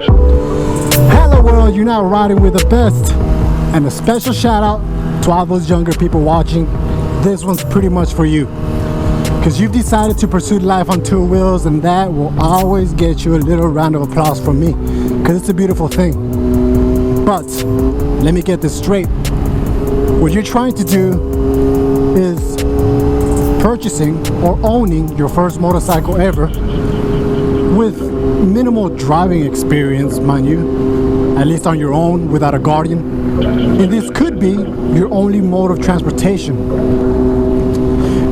Hello world, you're now riding with the best. And a special shout out to all those younger people watching. This one's pretty much for you, because you've decided to pursue life on two wheels, and that will always get you a little round of applause from me, because it's a beautiful thing. But let me get this straight. What you're trying to do is purchasing or owning your first motorcycle ever with minimal driving experience, mind you, at least on your own without a guardian. And this could be your only mode of transportation.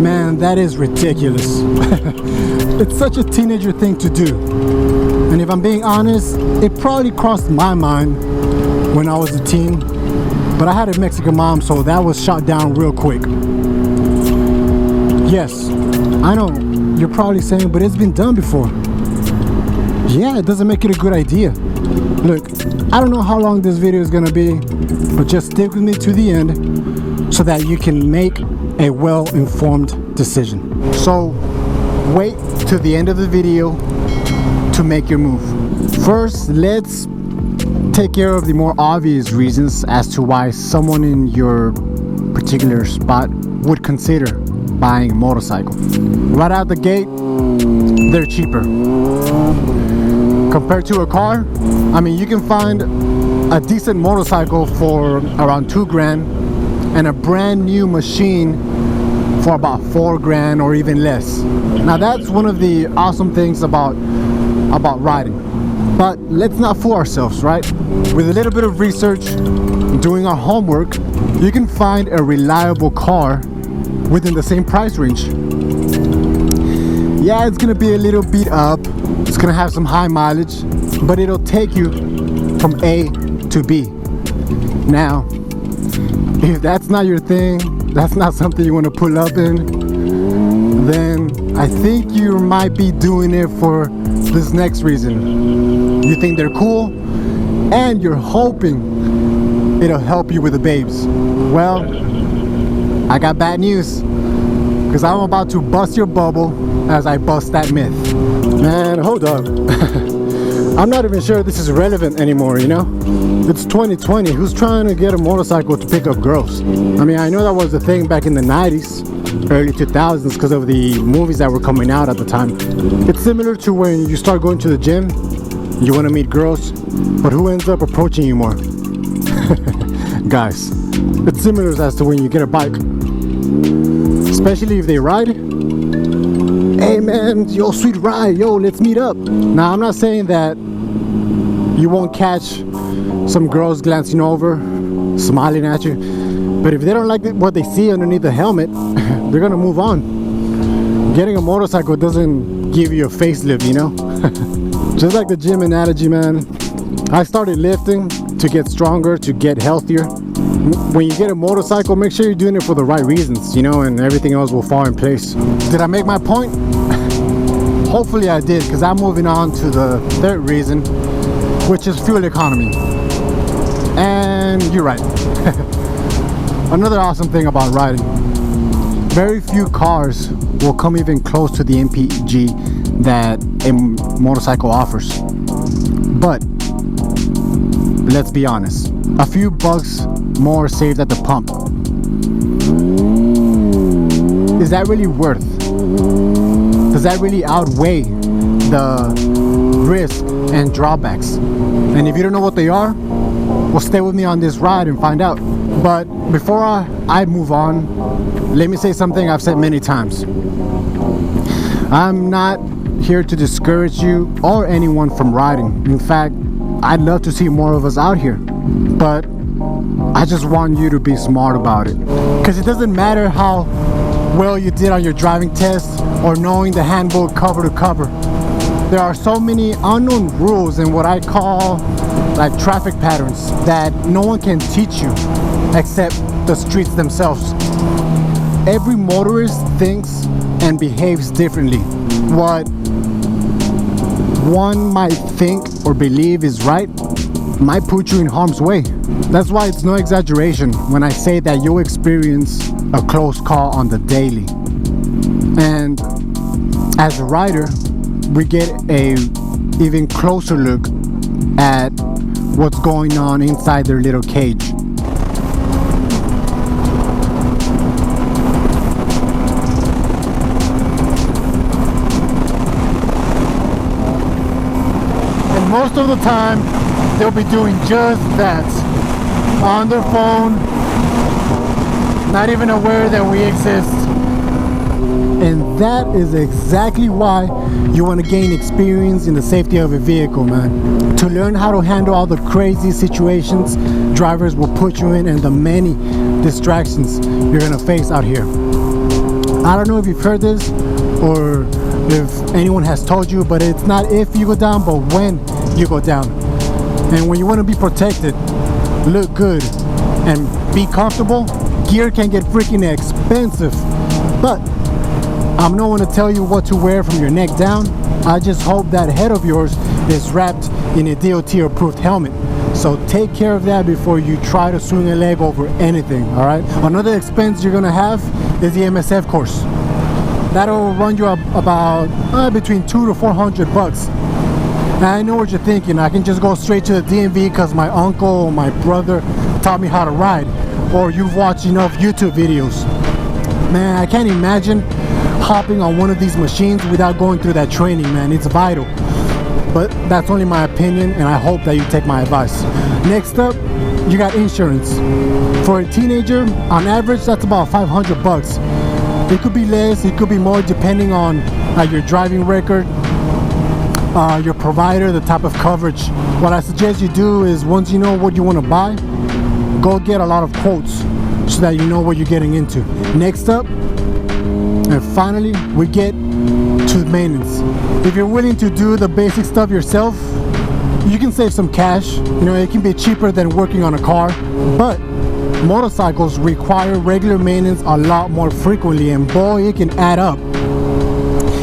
Man, that is ridiculous. It's such a teenager thing to do. And if I'm being honest, it probably crossed my mind when I was a teen, but I had a Mexican mom, so that was shot down real quick. Yes, I know, you're probably saying, but it's been done before. Yeah, it doesn't make it a good idea. Look, I don't know how long this video is gonna be, but just stick with me to the end so that you can make a well-informed decision. So wait to the end of the video to make your move. First, let's take care of the more obvious reasons as to why someone in your particular spot would consider buying a motorcycle. Right out the gate, they're cheaper. Compared to a car, I mean, you can find a decent motorcycle for around $2,000 and a brand new machine for about $4,000 or even less. Now that's one of the awesome things about riding. But let's not fool ourselves, right? With a little bit of research, doing our homework, you can find a reliable car within the same price range. Yeah, it's gonna be a little beat up, it's gonna have some high mileage, but it'll take you from A to B. Now, if that's not your thing, that's not something you want to pull up in, then I think you might be doing it for this next reason. You think they're cool, and you're hoping it'll help you with the babes. Well, I got bad news, because I'm about to bust your bubble as I bust that myth. Man, hold up. I'm not even sure this is relevant anymore, you know? It's 2020, who's trying to get a motorcycle to pick up girls? I mean, I know that was the thing back in the 90s, early 2000s, because of the movies that were coming out at the time. It's similar to when you start going to the gym, you want to meet girls, but who ends up approaching you more? Guys, it's similar as to when you get a bike, especially if they ride. Hey man, yo, sweet ride, yo, let's meet up. Now, I'm not saying that you won't catch some girls glancing over, smiling at you, but if they don't like what they see underneath the helmet, they're gonna move on. Getting a motorcycle doesn't give you a facelift, you know? Just like the gym analogy, man. I started lifting to get stronger, to get healthier. When you get a motorcycle, make sure you're doing it for the right reasons, you know, and everything else will fall in place. Did I make my point? Hopefully I did, because I'm moving on to the third reason, which is fuel economy. And you're right. Another awesome thing about riding, very few cars will come even close to the MPG that a motorcycle offers. But let's be honest, a few bucks more saved at the pump, is that really worth? Does that really outweigh the risk and drawbacks? And if you don't know what they are, well, stay with me on this ride and find out. But before I move on, let me say something I've said many times. I'm not here to discourage you or anyone from riding. In fact, I'd love to see more of us out here, but I just want you to be smart about it, because it doesn't matter how well you did on your driving test or knowing the handbook cover to cover. There are so many unknown rules and what I call like traffic patterns that no one can teach you except the streets themselves. Every motorist thinks and behaves differently. What one might think or believe is right might put you in harm's way. That's why it's no exaggeration when I say that you'll experience a close call on the daily. And as a rider, we get a even closer look at what's going on inside their little cage. And most of the time, they'll be doing just that. On their phone, not even aware that we exist. And that is exactly why you want to gain experience in the safety of a vehicle, man. To learn how to handle all the crazy situations drivers will put you in and the many distractions you're going to face out here. I don't know if you've heard this or if anyone has told you, but it's not if you go down, but when you go down. And when you want to be protected, look good, and be comfortable, gear can get freaking expensive. But I'm not one to tell you what to wear from your neck down. I just hope that head of yours is wrapped in a DOT approved helmet. So take care of that before you try to swing a leg over anything, all right? Another expense you're gonna have is the MSF course. That'll run you up about between $200 to $400. Now I know what you're thinking. I can just go straight to the DMV because my uncle or my brother taught me how to ride, or you've watched enough YouTube videos. Man, I can't imagine hopping on one of these machines without going through that training, man. It's vital. But that's only my opinion, and I hope that you take my advice. Next up, you got insurance. For a teenager, on average, that's about $500. It could be less, it could be more, depending on your driving record, your provider, the type of coverage. What I suggest you do is, once you know what you want to buy, go get a lot of quotes so that you know what you're getting into. Next up, and finally, we get to maintenance. If you're willing to do the basic stuff yourself, you can save some cash. You know, it can be cheaper than working on a car, but motorcycles require regular maintenance a lot more frequently, and boy, it can add up.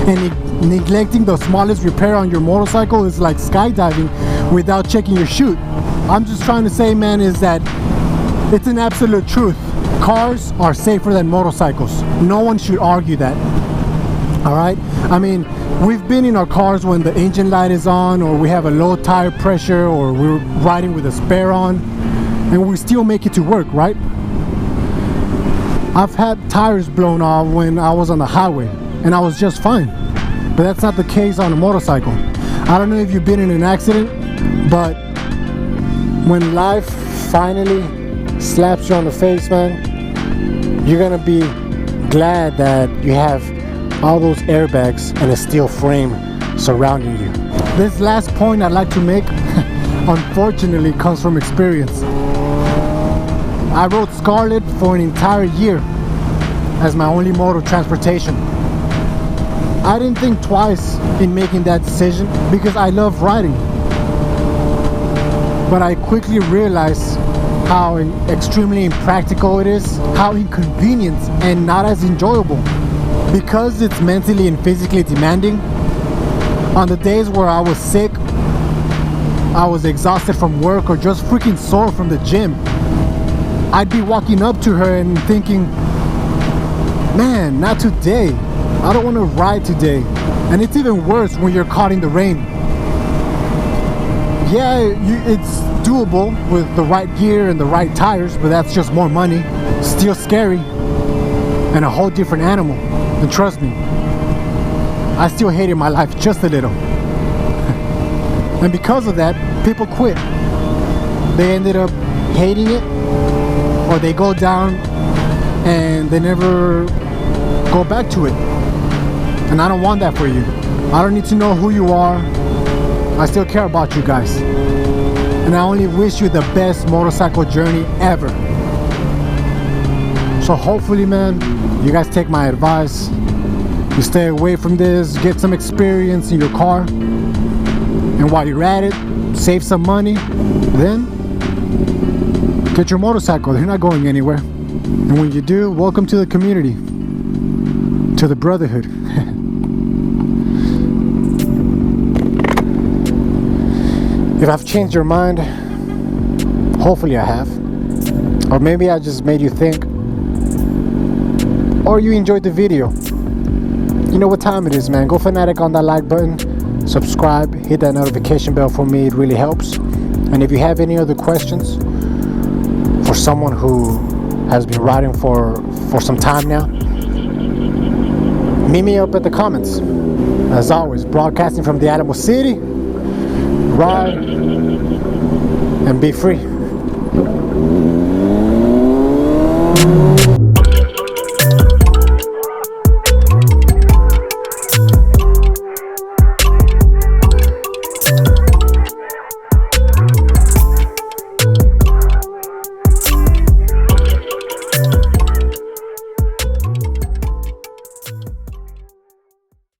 And neglecting the smallest repair on your motorcycle is like skydiving without checking your chute. I'm just trying to say, man, is that it's an absolute truth. Cars are safer than motorcycles. No one should argue that. All right? I mean, we've been in our cars when the engine light is on, or we have a low tire pressure, or we're riding with a spare on, and we still make it to work, right? I've had tires blown off when I was on the highway, and I was just fine. But that's not the case on a motorcycle. I don't know if you've been in an accident, but when life finally slaps you on the face, man, you're gonna be glad that you have all those airbags and a steel frame surrounding you. This last point I'd like to make, unfortunately, comes from experience. I rode Scarlet for an entire year as my only mode of transportation. I didn't think twice in making that decision because I love riding. But I quickly realized how extremely impractical it is, how inconvenient and not as enjoyable. Because it's mentally and physically demanding, on the days where I was sick, I was exhausted from work, or just freaking sore from the gym, I'd be walking up to her and thinking, man, not today. I don't want to ride today. And it's even worse when you're caught in the rain. Yeah, it's doable with the right gear and the right tires, but that's just more money. Still scary and a whole different animal. And trust me, I still hated my life just a little. And because of that, people quit. They ended up hating it, or they go down and they never go back to it. And I don't want that for you. I don't need to know who you are. I still care about you guys. And I only wish you the best motorcycle journey ever. So hopefully, man, you guys take my advice. You stay away from this, get some experience in your car. And while you're at it, save some money. Then, get your motorcycle. They're not going anywhere. And when you do, welcome to the community. To the brotherhood. If I've changed your mind, hopefully I have. Or maybe I just made you think. Or you enjoyed the video. You know what time it is, man. Go fanatic on that like button. subscribe, hit that notification bell for me. It really helps. And if you have any other questions for someone who has been riding for some time now, meet me up at the comments. As always, broadcasting from the Alamo City. Ride and be free.